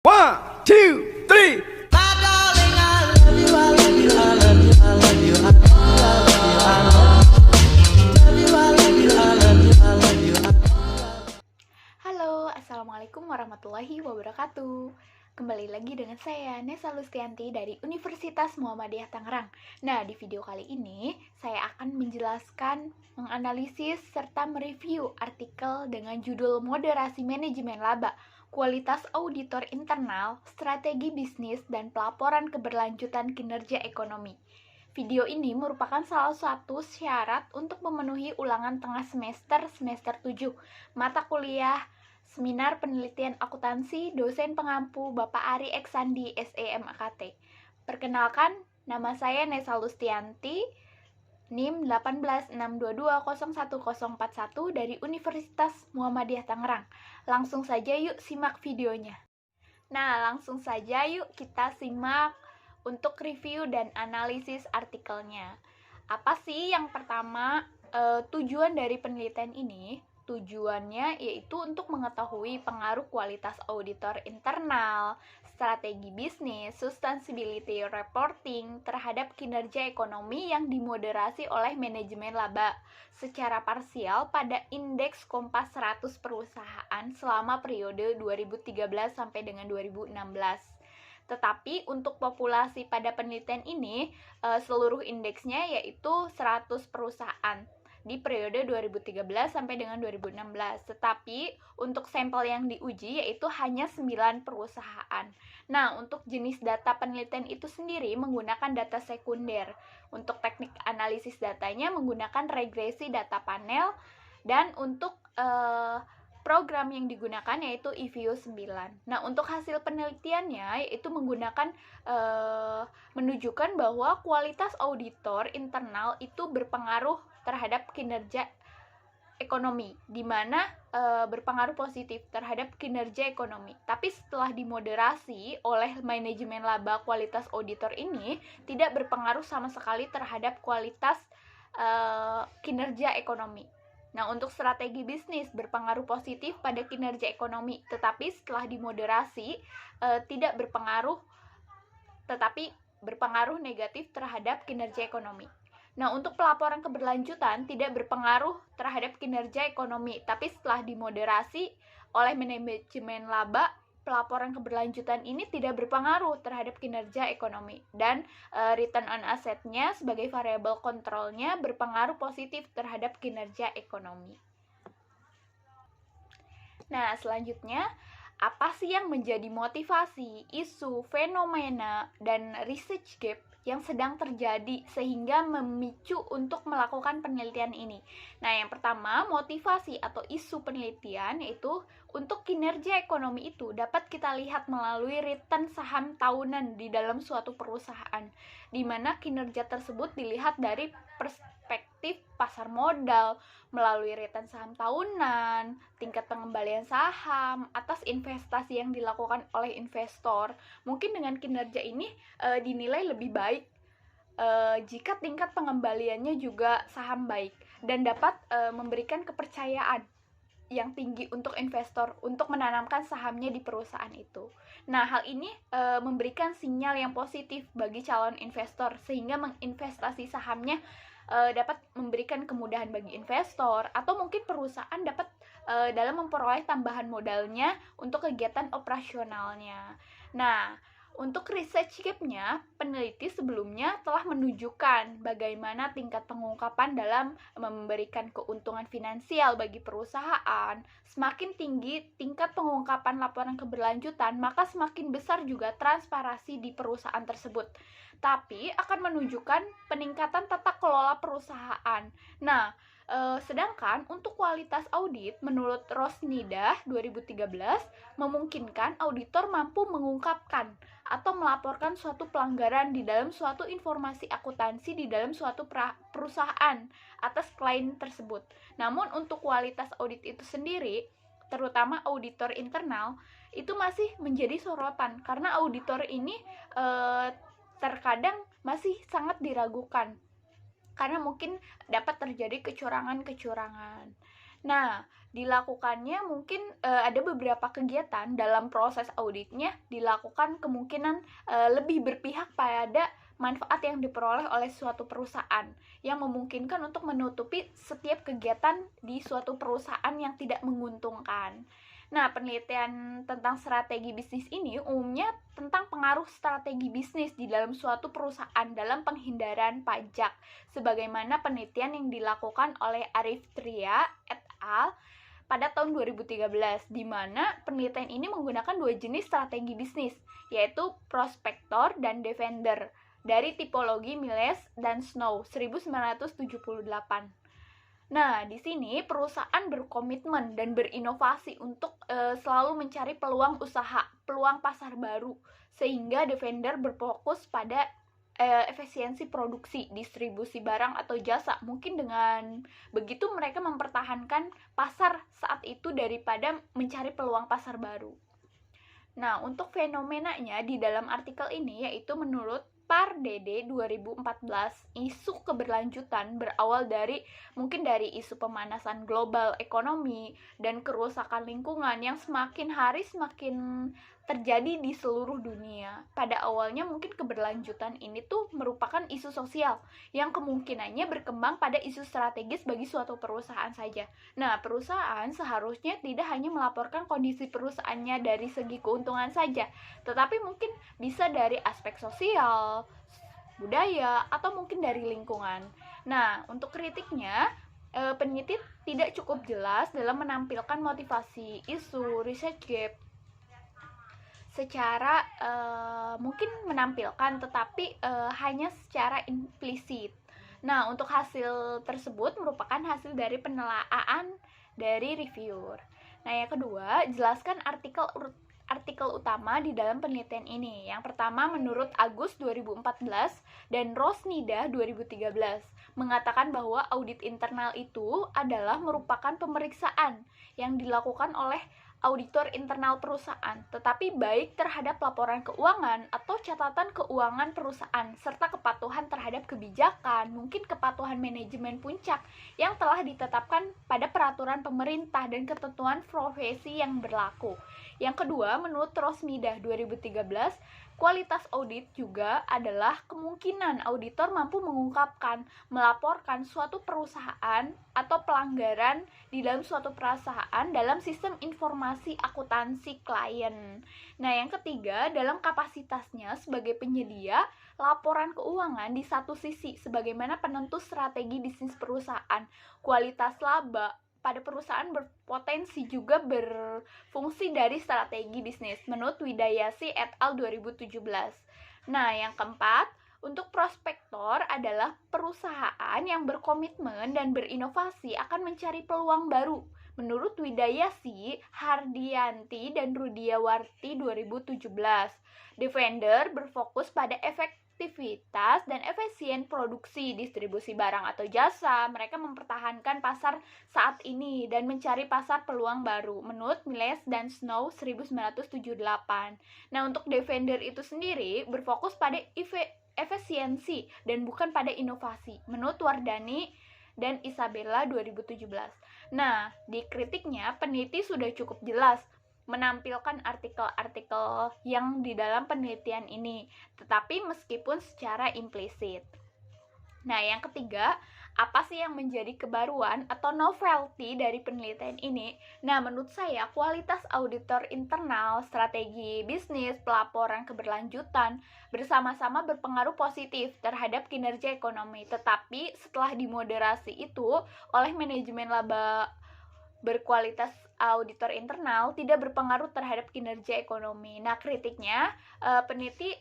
One, two, three. Halo, Assalamualaikum warahmatullahi wabarakatuh. Kembali lagi dengan saya, Nesa Lustianti dari Universitas Muhammadiyah Tangerang. Nah, di video kali ini, saya akan menjelaskan, menganalisis, serta mereview artikel dengan judul Moderasi Manajemen Laba, Kualitas Auditor Internal, Strategi Bisnis, dan Pelaporan Keberlanjutan Kinerja Ekonomi. Video ini merupakan salah satu syarat untuk memenuhi ulangan tengah semester 7 mata kuliah Seminar Penelitian Akuntansi Dosen Pengampu Bapak Ari Eksandi SEMAKT. Perkenalkan, nama saya Nesa Lustianti, NIM 18622011041 dari Universitas Muhammadiyah Tangerang. Langsung saja yuk simak videonya. Nah, langsung saja yuk kita simak untuk review dan analisis artikelnya. Apa sih yang pertama, tujuan dari penelitian ini? Tujuannya yaitu untuk mengetahui pengaruh kualitas auditor internal, strategi bisnis, sustainability reporting terhadap kinerja ekonomi yang dimoderasi oleh manajemen laba secara parsial pada indeks Kompas 100 perusahaan selama periode 2013 sampai dengan 2016. Tetapi untuk populasi pada penelitian ini, seluruh indeksnya yaitu 100 perusahaan di periode 2013 sampai dengan 2016. Tetapi untuk sampel yang diuji yaitu hanya 9 perusahaan. Nah, untuk jenis data penelitian itu sendiri menggunakan data sekunder. Untuk teknik analisis datanya menggunakan regresi data panel, dan untuk program yang digunakan yaitu EView 9. Nah, untuk hasil penelitiannya yaitu menggunakan menunjukkan bahwa kualitas auditor internal itu berpengaruh terhadap kinerja ekonomi, di mana berpengaruh positif terhadap kinerja ekonomi. Tapi setelah dimoderasi oleh manajemen laba, kualitas auditor ini tidak berpengaruh sama sekali terhadap kualitas kinerja ekonomi. Nah, untuk strategi bisnis berpengaruh positif pada kinerja ekonomi, tetapi setelah dimoderasi tidak berpengaruh, tetapi berpengaruh negatif terhadap kinerja ekonomi. Nah, untuk pelaporan keberlanjutan tidak berpengaruh terhadap kinerja ekonomi, tapi setelah dimoderasi oleh manajemen laba, pelaporan keberlanjutan ini tidak berpengaruh terhadap kinerja ekonomi, dan return on asset-nya sebagai variabel kontrolnya berpengaruh positif terhadap kinerja ekonomi. Nah, selanjutnya, apa sih yang menjadi motivasi, isu, fenomena, dan research gap yang sedang terjadi sehingga memicu untuk melakukan penelitian ini? Nah, yang pertama, motivasi atau isu penelitian yaitu untuk kinerja ekonomi itu dapat kita lihat melalui return saham tahunan di dalam suatu perusahaan, di mana kinerja tersebut dilihat dari perspektif pasar modal melalui return saham tahunan, tingkat pengembalian saham atas investasi yang dilakukan oleh investor. Mungkin dengan kinerja ini dinilai lebih baik jika tingkat pengembaliannya juga saham baik, dan dapat memberikan kepercayaan yang tinggi untuk investor untuk menanamkan sahamnya di perusahaan itu. Nah, hal ini memberikan sinyal yang positif bagi calon investor sehingga menginvestasi sahamnya dapat memberikan kemudahan bagi investor, atau mungkin perusahaan dapat dalam memperoleh tambahan modalnya untuk kegiatan operasionalnya. Nah, untuk research gap-nya, peneliti sebelumnya telah menunjukkan bagaimana tingkat pengungkapan dalam memberikan keuntungan finansial bagi perusahaan. Semakin tinggi tingkat pengungkapan laporan keberlanjutan, maka semakin besar juga transparansi di perusahaan tersebut. Tapi akan menunjukkan peningkatan tata kelola perusahaan. Nah, sedangkan untuk kualitas audit, menurut Rosnidah 2013, memungkinkan auditor mampu mengungkapkan atau melaporkan suatu pelanggaran di dalam suatu informasi akuntansi di dalam suatu perusahaan atas klien tersebut. Namun untuk kualitas audit itu sendiri, terutama auditor internal, itu masih menjadi sorotan karena auditor ini terkadang masih sangat diragukan karena mungkin dapat terjadi kecurangan-kecurangan. Nah, dilakukannya mungkin ada beberapa kegiatan dalam proses auditnya dilakukan kemungkinan lebih berpihak pada manfaat yang diperoleh oleh suatu perusahaan yang memungkinkan untuk menutupi setiap kegiatan di suatu perusahaan yang tidak menguntungkan. Nah, penelitian tentang strategi bisnis ini umumnya tentang pengaruh strategi bisnis di dalam suatu perusahaan dalam penghindaran pajak, sebagaimana penelitian yang dilakukan oleh Arif Tria et al. Pada tahun 2013, di mana penelitian ini menggunakan dua jenis strategi bisnis, yaitu prospektor dan defender, dari tipologi Miles dan Snow 1978. Nah, di sini perusahaan berkomitmen dan berinovasi untuk selalu mencari peluang usaha, peluang pasar baru, sehingga Defender berfokus pada efisiensi produksi, distribusi barang atau jasa. Mungkin dengan begitu mereka mempertahankan pasar saat itu daripada mencari peluang pasar baru. Nah, untuk fenomenanya di dalam artikel ini yaitu menurut Pardede 2014, isu keberlanjutan berawal dari mungkin dari isu pemanasan global ekonomi dan kerusakan lingkungan yang semakin hari semakin terjadi di seluruh dunia. Pada awalnya mungkin keberlanjutan ini tuh merupakan isu sosial yang kemungkinannya berkembang pada isu strategis bagi suatu perusahaan saja. Nah, perusahaan seharusnya tidak hanya melaporkan kondisi perusahaannya dari segi keuntungan saja, tetapi mungkin bisa dari aspek sosial, budaya, atau mungkin dari lingkungan. Nah, untuk kritiknya, peneliti tidak cukup jelas dalam menampilkan motivasi, isu, research gap secara mungkin menampilkan, tetapi hanya secara implisit. Nah, untuk hasil tersebut merupakan hasil dari penelaahan dari reviewer. Nah, yang kedua, jelaskan artikel utama di dalam penelitian ini. Yang pertama, menurut Agus 2014 dan Rosnida 2013, mengatakan bahwa audit internal itu adalah merupakan pemeriksaan yang dilakukan oleh auditor internal perusahaan, tetapi baik terhadap laporan keuangan atau catatan keuangan perusahaan, serta kepatuhan terhadap kebijakan, mungkin kepatuhan manajemen puncak yang telah ditetapkan pada peraturan pemerintah dan ketentuan profesi yang berlaku. Yang kedua, menurut Rosmidah 2013, kualitas audit juga adalah kemungkinan auditor mampu mengungkapkan, melaporkan suatu perusahaan atau pelanggaran di dalam suatu perusahaan dalam sistem informasi akuntansi klien. Nah, yang ketiga, dalam kapasitasnya sebagai penyedia laporan keuangan di satu sisi sebagaimana penentu strategi bisnis perusahaan, kualitas laba pada perusahaan berpotensi juga berfungsi dari strategi bisnis menurut Widayasi et al. 2017. Nah, yang keempat, untuk prospektor adalah perusahaan yang berkomitmen dan berinovasi akan mencari peluang baru. Menurut Widayasi, Hardianti, dan Rudiawarti 2017. Defender berfokus pada efektivitas dan efisien produksi, distribusi barang atau jasa. Mereka mempertahankan pasar saat ini dan mencari pasar peluang baru menurut Miles dan Snow 1978. Nah, untuk Defender itu sendiri berfokus pada efisiensi dan bukan pada inovasi menurut Wardani dan Isabella 2017. Nah, di kritiknya peneliti sudah cukup jelas menampilkan artikel-artikel yang di dalam penelitian ini, tetapi meskipun secara implisit. Nah, yang ketiga, apa sih yang menjadi kebaruan atau novelty dari penelitian ini? Nah, menurut saya kualitas auditor internal, strategi bisnis, pelaporan keberlanjutan bersama-sama berpengaruh positif terhadap kinerja ekonomi. Tetapi setelah dimoderasi itu oleh manajemen laba berkualitas auditor internal tidak berpengaruh terhadap kinerja ekonomi. Nah, kritiknya peneliti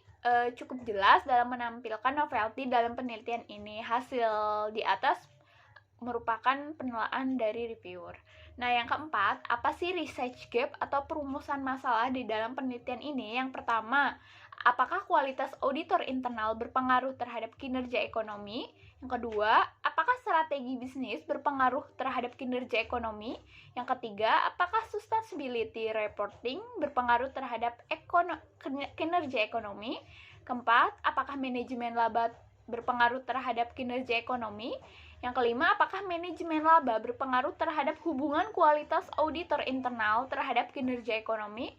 cukup jelas dalam menampilkan novelty dalam penelitian ini. Hasil di atas merupakan penelaahan dari reviewer. Nah, yang keempat, apa sih research gap atau perumusan masalah di dalam penelitian ini? Yang pertama, apakah kualitas auditor internal berpengaruh terhadap kinerja ekonomi? Yang kedua, apakah strategi bisnis berpengaruh terhadap kinerja ekonomi? Yang ketiga, apakah sustainability reporting berpengaruh terhadap kinerja ekonomi? Keempat, apakah manajemen laba berpengaruh terhadap kinerja ekonomi? Yang kelima, apakah manajemen laba berpengaruh terhadap hubungan kualitas auditor internal terhadap kinerja ekonomi?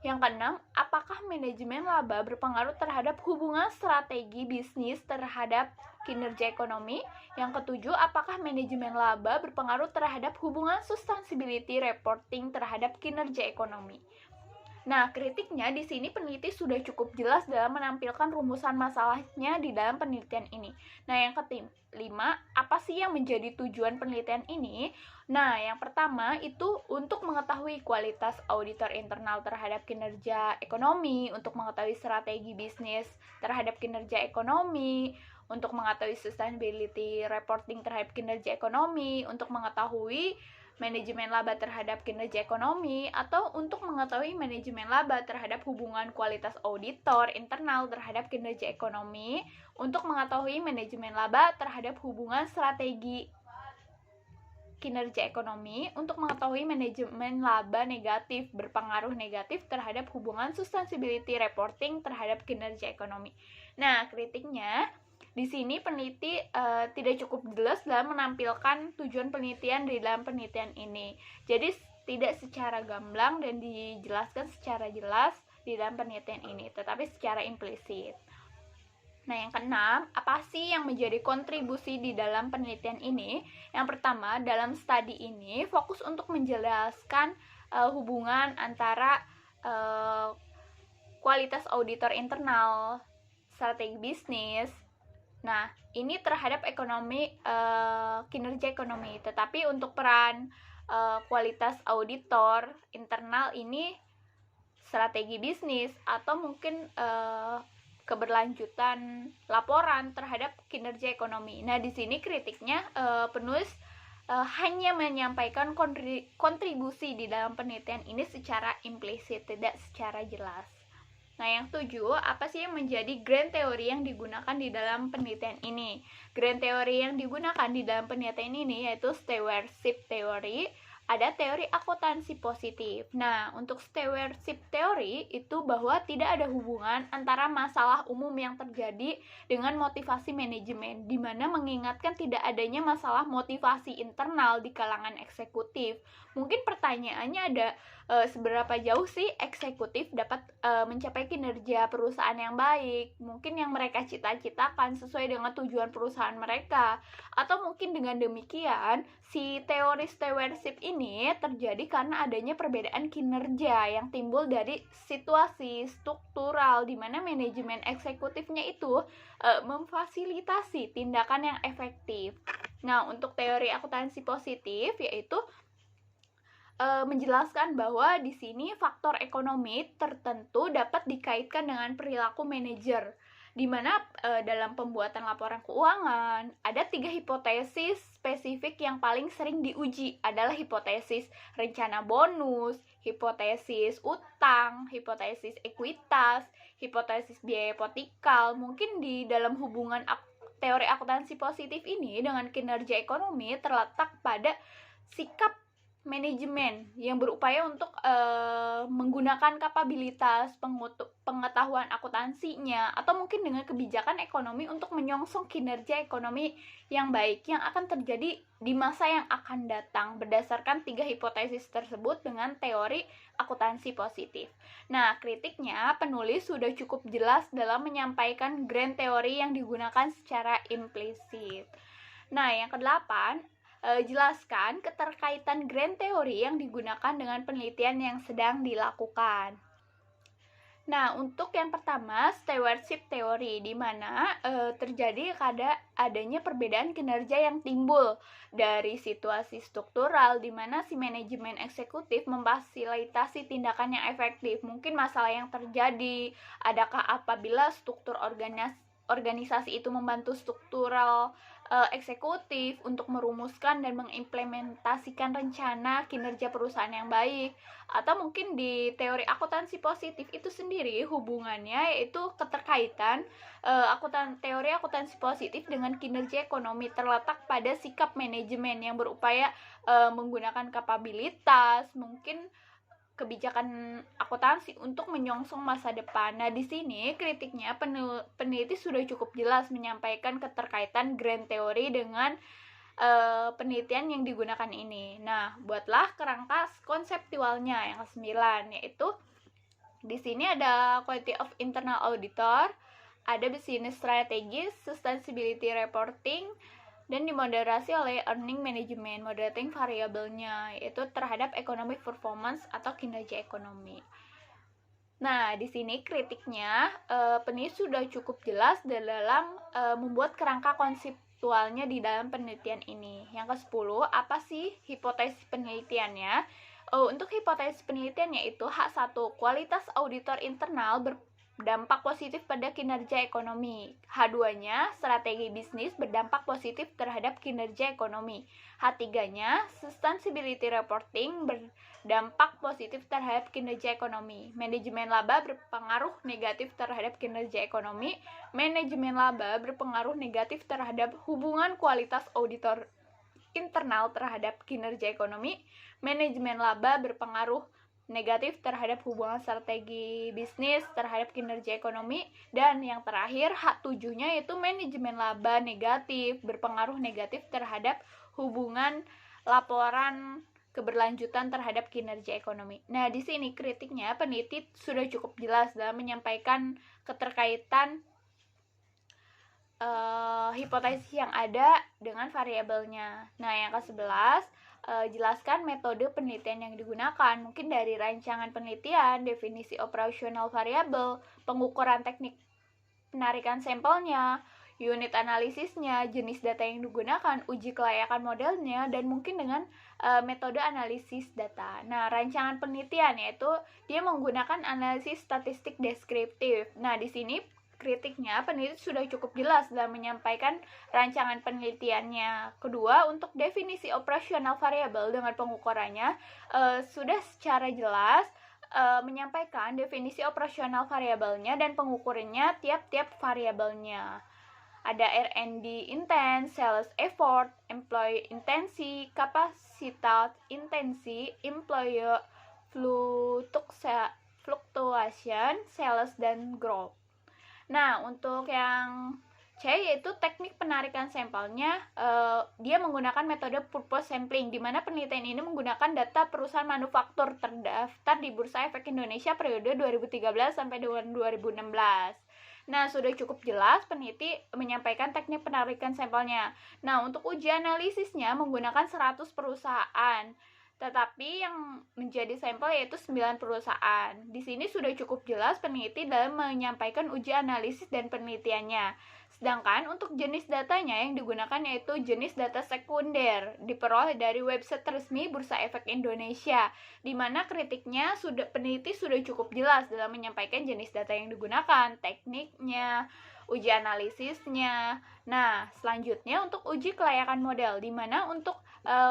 Yang keenam, apakah manajemen laba berpengaruh terhadap hubungan strategi bisnis terhadap kinerja ekonomi? Yang ketujuh, apakah manajemen laba berpengaruh terhadap hubungan sustainability reporting terhadap kinerja ekonomi? Nah, kritiknya di sini peneliti sudah cukup jelas dalam menampilkan rumusan masalahnya di dalam penelitian ini. Nah, yang kelima, apa sih yang menjadi tujuan penelitian ini? Nah, yang pertama itu untuk mengetahui kualitas auditor internal terhadap kinerja ekonomi, untuk mengetahui strategi bisnis terhadap kinerja ekonomi, untuk mengetahui sustainability reporting terhadap kinerja ekonomi, untuk mengetahui manajemen laba terhadap kinerja ekonomi, atau untuk mengetahui manajemen laba terhadap hubungan kualitas auditor internal terhadap kinerja ekonomi, untuk mengetahui manajemen laba terhadap hubungan strategi kinerja ekonomi, untuk mengetahui manajemen laba negatif berpengaruh negatif terhadap hubungan sustainability reporting terhadap kinerja ekonomi. Nah, kritiknya di sini peneliti tidak cukup jelas dalam menampilkan tujuan penelitian di dalam penelitian ini. Jadi tidak secara gamblang dan dijelaskan secara jelas di dalam penelitian ini, tetapi secara implisit. Nah, yang keenam, apa sih yang menjadi kontribusi di dalam penelitian ini? Yang pertama, dalam studi ini fokus untuk menjelaskan hubungan antara kualitas auditor internal, strategi bisnis. Nah, ini terhadap ekonomi, kinerja ekonomi. Tetapi untuk peran kualitas auditor internal ini strategi bisnis atau mungkin keberlanjutan laporan terhadap kinerja ekonomi. Nah, di sini kritiknya penulis hanya menyampaikan kontribusi di dalam penelitian ini secara implisit, tidak secara jelas. Nah, yang tujuh, apa sih yang menjadi grand teori yang digunakan di dalam penelitian ini? Grand teori yang digunakan di dalam penelitian ini yaitu stewardship theory, ada teori akuntansi positif. Nah, untuk stewardship theory itu bahwa tidak ada hubungan antara masalah umum yang terjadi dengan motivasi manajemen, di mana mengingatkan tidak adanya masalah motivasi internal di kalangan eksekutif. Mungkin pertanyaannya ada, seberapa jauh sih eksekutif dapat mencapai kinerja perusahaan yang baik, mungkin yang mereka cita-citakan sesuai dengan tujuan perusahaan mereka, atau mungkin dengan demikian si teori stewardship ini terjadi karena adanya perbedaan kinerja yang timbul dari situasi struktural di mana manajemen eksekutifnya itu memfasilitasi tindakan yang efektif. Nah, untuk teori akuntansi positif yaitu menjelaskan bahwa di sini faktor ekonomi tertentu dapat dikaitkan dengan perilaku manajer, di mana dalam pembuatan laporan keuangan ada 3 hipotesis spesifik yang paling sering diuji, adalah hipotesis rencana bonus, hipotesis utang, hipotesis ekuitas, hipotesis biaya hipotekal. Mungkin di dalam hubungan teori akuntansi positif ini dengan kinerja ekonomi terletak pada sikap manajemen yang berupaya untuk menggunakan kapabilitas pengetahuan akuntansinya atau mungkin dengan kebijakan ekonomi untuk menyongsong kinerja ekonomi yang baik yang akan terjadi di masa yang akan datang berdasarkan 3 hipotesis tersebut dengan teori akuntansi positif. Nah, kritiknya penulis sudah cukup jelas dalam menyampaikan grand teori yang digunakan secara implisit. Nah, yang kedelapan, jelaskan keterkaitan grand teori yang digunakan dengan penelitian yang sedang dilakukan. Nah, untuk yang pertama, stewardship theory, di mana terjadi adanya perbedaan kinerja yang timbul dari situasi struktural, di mana si manajemen eksekutif memfasilitasi tindakan yang efektif. Mungkin masalah yang terjadi, adakah apabila struktur organisasi itu membantu struktural eksekutif untuk merumuskan dan mengimplementasikan rencana kinerja perusahaan yang baik, atau mungkin di teori akuntansi positif itu sendiri hubungannya yaitu keterkaitan teori akuntansi positif dengan kinerja ekonomi terletak pada sikap manajemen yang berupaya menggunakan kapabilitas, mungkin kebijakan akuntansi untuk menyongsong masa depan. Nah, di sini kritiknya peneliti sudah cukup jelas menyampaikan keterkaitan grand theory dengan penelitian yang digunakan ini. Nah, buatlah kerangka konseptualnya yang ke-9, yaitu di sini ada quality of internal auditor, ada business strategy, sustainability reporting, dan dimoderasi oleh earning management, moderating variabelnya, yaitu terhadap economic performance atau kinerja ekonomi. Nah, di sini kritiknya peneliti sudah cukup jelas dalam membuat kerangka konseptualnya di dalam penelitian ini. Yang ke-10, apa sih hipotesis penelitiannya? Untuk hipotesis penelitiannya itu H1, kualitas auditor internal berdampak positif pada kinerja ekonomi. H2-nya, strategi bisnis berdampak positif terhadap kinerja ekonomi. H3-nya, sustainability reporting berdampak positif terhadap kinerja ekonomi. Manajemen laba berpengaruh negatif terhadap kinerja ekonomi. Manajemen laba berpengaruh negatif terhadap hubungan kualitas auditor internal terhadap kinerja ekonomi. Manajemen laba berpengaruh negatif terhadap hubungan strategi bisnis terhadap kinerja ekonomi. Dan yang terakhir, H7-nya yaitu manajemen laba negatif berpengaruh negatif terhadap hubungan laporan keberlanjutan terhadap kinerja ekonomi. Nah, di sini kritiknya peneliti sudah cukup jelas dalam menyampaikan keterkaitan hipotesis yang ada dengan variabelnya. Nah, yang ke-11, jelaskan metode penelitian yang digunakan, mungkin dari rancangan penelitian, definisi operasional variabel, pengukuran teknik penarikan sampelnya, unit analisisnya, jenis data yang digunakan, uji kelayakan modelnya, dan mungkin dengan metode analisis data. Nah, rancangan penelitian yaitu dia menggunakan analisis statistik deskriptif. Nah, di sini kritiknya peneliti sudah cukup jelas dalam menyampaikan rancangan penelitiannya. Kedua, untuk definisi operasional variabel dengan pengukurannya sudah secara jelas menyampaikan definisi operasional variabelnya dan pengukurannya tiap-tiap variabelnya. Ada R&D intent, sales effort, employee intensi, kapasitas intensi, employee fluctuation, sales, dan growth. Nah, untuk yang C yaitu teknik penarikan sampelnya, dia menggunakan metode purpose sampling, di mana penelitian ini menggunakan data perusahaan manufaktur terdaftar di Bursa Efek Indonesia periode 2013 sampai dengan 2016. Nah, sudah cukup jelas peneliti menyampaikan teknik penarikan sampelnya. Nah, untuk uji analisisnya menggunakan 100 perusahaan. Tetapi yang menjadi sampel yaitu 9 perusahaan. Di sini sudah cukup jelas peneliti dalam menyampaikan uji analisis dan penelitiannya. Sedangkan untuk jenis datanya yang digunakan yaitu jenis data sekunder, diperoleh dari website resmi Bursa Efek Indonesia, di mana kritiknya peneliti sudah cukup jelas dalam menyampaikan jenis data yang digunakan, tekniknya, uji analisisnya. Nah, selanjutnya untuk uji kelayakan model, di mana untuk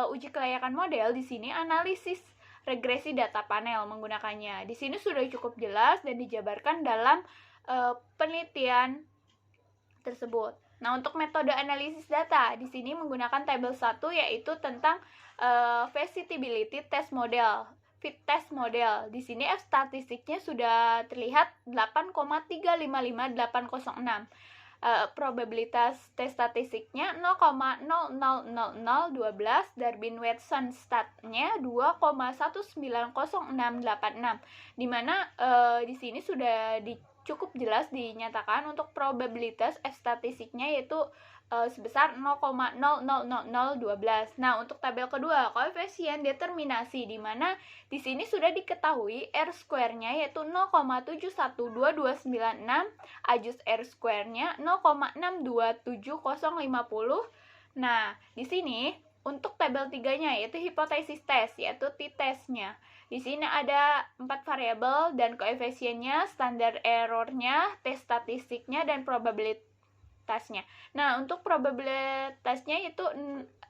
uji kelayakan model di sini analisis regresi data panel menggunakannya. Di sini sudah cukup jelas dan dijabarkan dalam penelitian tersebut. Nah, untuk metode analisis data di sini menggunakan tabel 1 yaitu tentang feasibility test model. Fit test model. Di sini F statistiknya sudah terlihat 8,355806. Probabilitas tes statistiknya 0,00012, Darwin-Watson statnya 2,190686, di mana di sini sudah cukup jelas dinyatakan untuk probabilitas F statistiknya yaitu sebesar 0,00012. Nah, untuk tabel kedua, koefisien determinasi, di mana di sini sudah diketahui R square-nya yaitu 0,712296, ajus R square-nya 0,627050. Nah, di sini untuk tabel 3-nya yaitu hipotesis tes, yaitu t-testnya. Di sini ada 4 variabel dan koefisiennya, standar error-nya, tes statistiknya, dan probabilitasnya. Nah, untuk probabilitasnya itu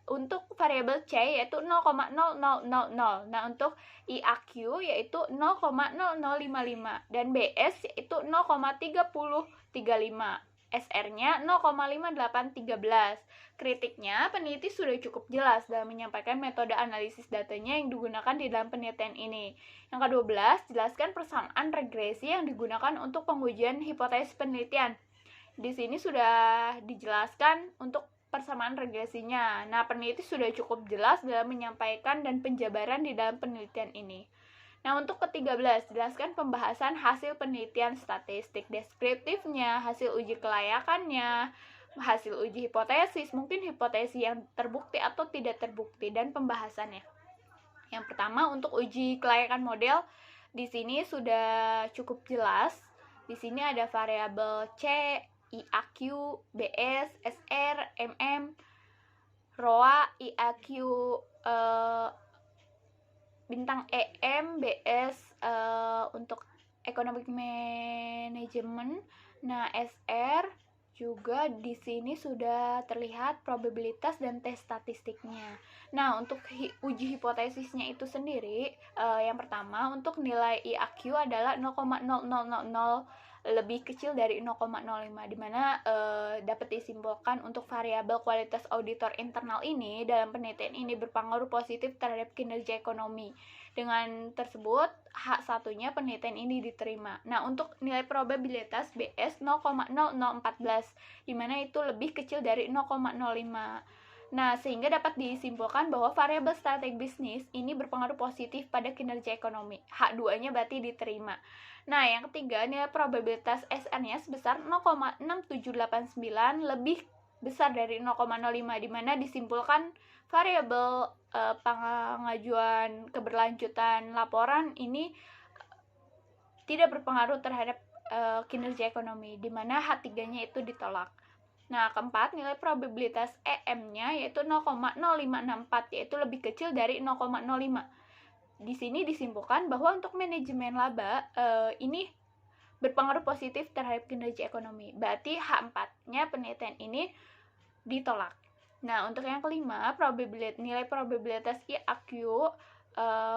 untuk variabel C yaitu 0,0000. Nah, untuk IAQ yaitu 0,0055 dan BS yaitu 0,3035. SR-nya 0,5813. Kritiknya, peneliti sudah cukup jelas dalam menyampaikan metode analisis datanya yang digunakan di dalam penelitian ini. Yang ke-12, jelaskan persamaan regresi yang digunakan untuk pengujian hipotesis penelitian. Di sini sudah dijelaskan untuk persamaan regresinya. Nah, peneliti sudah cukup jelas dalam menyampaikan dan penjabaran di dalam penelitian ini. Nah, untuk ke-13, jelaskan pembahasan hasil penelitian statistik deskriptifnya, hasil uji kelayakannya, hasil uji hipotesis, mungkin hipotesis yang terbukti atau tidak terbukti, dan pembahasannya. Yang pertama, untuk uji kelayakan model, di sini sudah cukup jelas. Di sini ada variabel C, IAQ, BS, SR, MM, ROA, IAQ, bintang EM, BS untuk economic management. Nah, SR juga di sini sudah terlihat probabilitas dan tes statistiknya. Nah, untuk uji hipotesisnya itu sendiri, yang pertama untuk nilai IAQ adalah 0,0000 lebih kecil dari 0,05, di mana dapat disimpulkan untuk variabel kualitas auditor internal ini dalam penelitian ini berpengaruh positif terhadap kinerja ekonomi. Dengan tersebut, hak satunya penelitian ini diterima. Nah, untuk nilai probabilitas BS 0,0014, di mana itu lebih kecil dari 0,05. Nah, sehingga dapat disimpulkan bahwa variabel strategi bisnis ini berpengaruh positif pada kinerja ekonomi. Hak 2-nya berarti diterima. Nah, yang ketiga, nilai probabilitas SR-nya sebesar 0,6789 lebih besar dari 0,05, di mana disimpulkan variabel pengajuan keberlanjutan laporan ini tidak berpengaruh terhadap kinerja ekonomi, di mana H3-nya itu ditolak. Nah, keempat, nilai probabilitas EM-nya yaitu 0,0564, yaitu lebih kecil dari 0,05. Di sini disimpulkan bahwa untuk manajemen laba ini berpengaruh positif terhadap kinerja ekonomi. Berarti H4-nya penelitian ini ditolak. Nah, untuk yang kelima, nilai probabilitas IAQ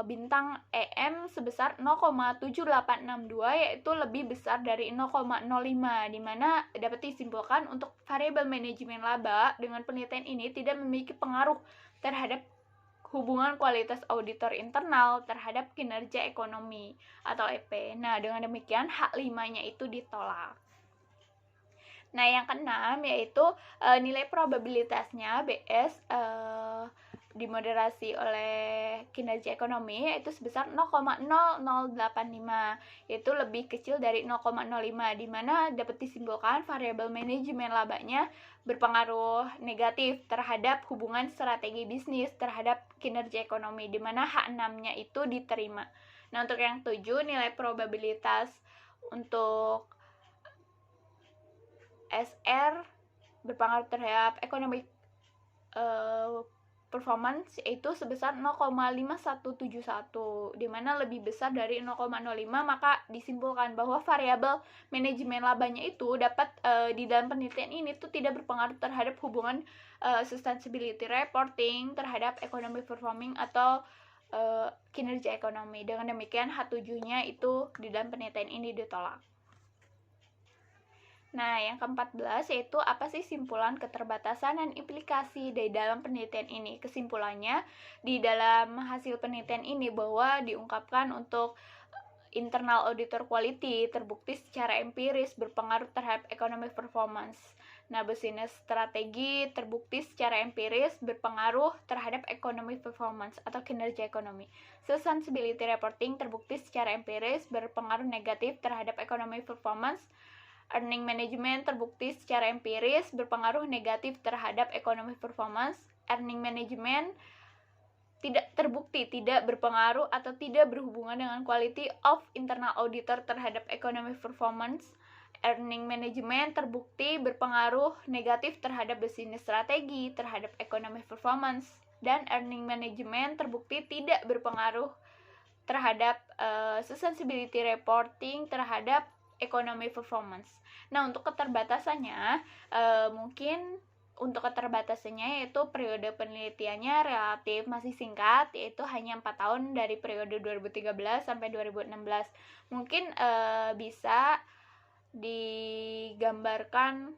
bintang EM sebesar 0,7862, yaitu lebih besar dari 0,05, di mana dapat disimpulkan untuk variabel manajemen laba dengan penelitian ini tidak memiliki pengaruh terhadap hubungan kualitas auditor internal terhadap kinerja ekonomi atau EP. Nah, dengan demikian H5-nya itu ditolak. Nah, yang keenam yaitu nilai probabilitasnya BS dimoderasi oleh kinerja ekonomi yaitu sebesar 0,0085, yaitu lebih kecil dari 0,05, di mana dapat disimpulkan variabel manajemen labanya berpengaruh negatif terhadap hubungan strategi bisnis terhadap kinerja ekonomi, di mana H6-nya itu diterima. Nah, untuk yang 7, nilai probabilitas untuk SR berpengaruh terhadap economic performance yaitu sebesar 0,5171, di mana lebih besar dari 0,05, maka disimpulkan bahwa variabel manajemen labanya itu dapat di dalam penelitian ini tuh tidak berpengaruh terhadap hubungan sustainability reporting terhadap economic performing atau kinerja ekonomi. Dengan demikian H7-nya itu di dalam penelitian ini ditolak. Nah, yang ke-14 yaitu apa sih simpulan keterbatasan dan implikasi dari dalam penelitian ini? Kesimpulannya, di dalam hasil penelitian ini bahwa diungkapkan untuk internal auditor quality terbukti secara empiris berpengaruh terhadap economic performance. Nah, business strategi terbukti secara empiris berpengaruh terhadap economic performance atau kinerja ekonomi. Sustainability reporting terbukti secara empiris berpengaruh negatif terhadap economic performance. Earning management terbukti secara empiris berpengaruh negatif terhadap economic performance. Earning management tidak terbukti tidak berpengaruh atau tidak berhubungan dengan quality of internal auditor terhadap economic performance. Earning management terbukti berpengaruh negatif terhadap business strategi terhadap economic performance. Dan earning management terbukti tidak berpengaruh terhadap sustainability reporting terhadap economic performance. Nah, untuk keterbatasannya mungkin untuk keterbatasannya yaitu periode penelitiannya relatif masih singkat, yaitu hanya 4 tahun dari periode 2013 sampai 2016. Mungkin bisa digambarkan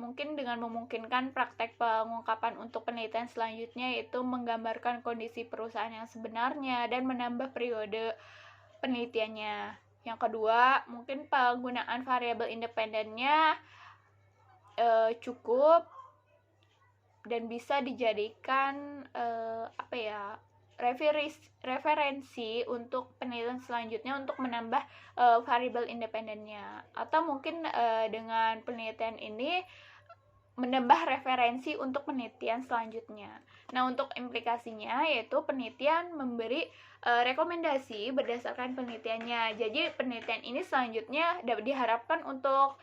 mungkin dengan memungkinkan praktek pengungkapan untuk penelitian selanjutnya, yaitu menggambarkan kondisi perusahaan yang sebenarnya dan menambah periode penelitiannya. Yang kedua, mungkin penggunaan variabel independennya cukup dan bisa dijadikan referensi untuk penelitian selanjutnya untuk menambah variabel independennya, atau mungkin dengan penelitian ini menambah referensi untuk penelitian selanjutnya. Nah, untuk implikasinya yaitu penelitian memberi rekomendasi berdasarkan penelitiannya. Jadi penelitian ini selanjutnya dapat diharapkan untuk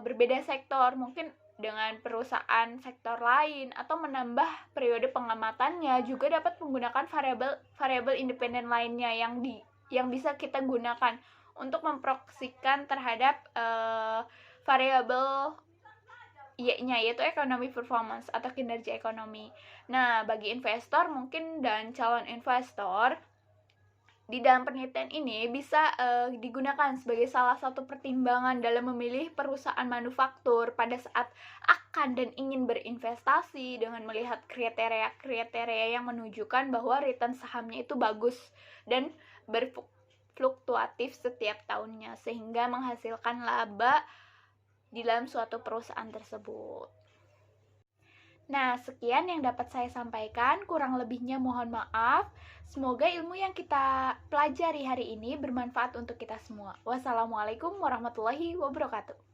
berbeda sektor, mungkin dengan perusahaan sektor lain, atau menambah periode pengamatannya. Juga dapat menggunakan variabel independen lainnya yang bisa kita gunakan untuk memproksikan terhadap variabel Y-nya, yaitu ekonomi performance atau kinerja ekonomi. Nah, bagi investor mungkin dan calon investor, di dalam penelitian ini bisa digunakan sebagai salah satu pertimbangan dalam memilih perusahaan manufaktur pada saat akan dan ingin berinvestasi, dengan melihat kriteria-kriteria yang menunjukkan bahwa return sahamnya itu bagus dan berfluktuatif setiap tahunnya, sehingga menghasilkan laba di dalam suatu perusahaan tersebut. Nah, sekian yang dapat saya sampaikan, kurang lebihnya mohon maaf. Semoga ilmu yang kita pelajari hari ini bermanfaat untuk kita semua. Wassalamualaikum warahmatullahi wabarakatuh.